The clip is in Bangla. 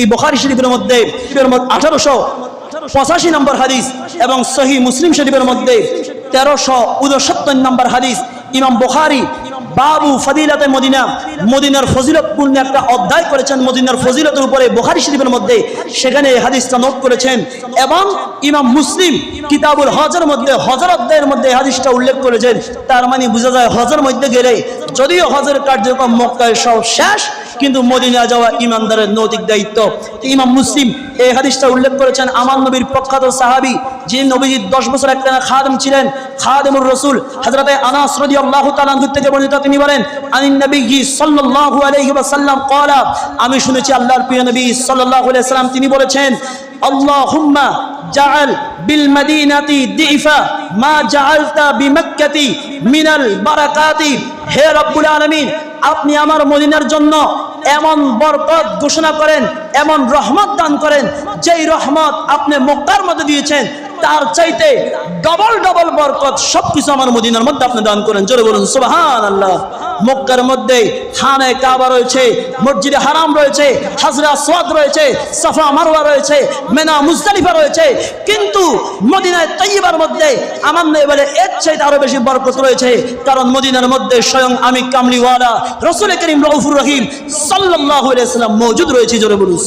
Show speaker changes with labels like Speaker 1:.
Speaker 1: এই বুখারী শরীফের মধ্যে 1885 নম্বর হাদিস এবং সহিহ মুসলিম শরীফের মধ্যে 1369 নম্বর হাদিস। ইমাম বুখারী বাবু ফজিলাতে মদিনা, মদিনার ফজিলতপূর্ণ একটা অধ্যায় করেছেন মদিনার ফজিলতের উপরে বুখারী শরীফের মধ্যে, সেখানে এই হাদিসটা নোট করেছেন। এবং ইমাম মুসলিম কিতাবুল হজের মধ্যে হজর অধ্যায়ের মধ্যে এই হাদিসটা উল্লেখ করেছেন। তার মানে বোঝা যায় হজের মধ্যে গেলে যদিও হজের কার্যক্রম মক্কায় সব শেষ, কিন্তু মদিনা যাওয়া ইমানদারের নৈতিক দায়িত্ব। ইমাম মুসলিম এই হাদিসটা উল্লেখ করেছেন। আমার নবীর প্রখ্যাত সাহাবী, যিনি নবীজির 10 বছর একটানা খাদেম ছিলেন, খাদেমুর রাসূল হযরতে আনাস রাদিয়াল্লাহু তাআলা আনহু থেকে বর্ণিত, তিনি বলেন আনিন নবী সাল্লাল্লাহু আলাইহি ওয়াসাল্লাম ক্বালা, আমি শুনেছি আল্লাহর প্রিয় নবী সাল্লাল্লাহু আলাইহি ওয়াসাল্লাম তিনি বলেছেন, আল্লাহুম্মা জাআল বিল মদিনাতি দিফা মা জাআলতা বিমক্কাতি মিনাল বারাকাতি। হে রব্বুল আলামিন, আপনি আমার মদিনার জন্য এমন বরকত ঘোষণা করেন, এমন রহমত দান করেন, যেই রহমত আপনি মক্কার মধ্যে দিয়েছেন তার চাইতে ডবল ডবল বরকত সবকিছু আমার মদিনার মধ্যে আপনি দান করেন। জোরে বলুন সুবহানাল্লাহ। মক্কার মধ্যে খানে কাবা রয়েছে, মসজিদে হারাম রয়েছে, হাজরে আসওয়াদ রয়েছে, সাফা মারওয়া রয়েছে, মিনা মুজদালিফা রয়েছে, কিন্তু মদিনায় তাইয়্যিবার মধ্যে আমার নবী বলে এর চাইতে আরো বেশি বরকত রয়েছে, কারণ মদিনার মধ্যে স্বয়ং আমি কামলিওয়ালা রাসূল করিম রউফুর রহিম সাল্লাল্লাহু আলাইহি ওয়াসাল্লাম মওজুদ রয়েছে। জোরে বলুন।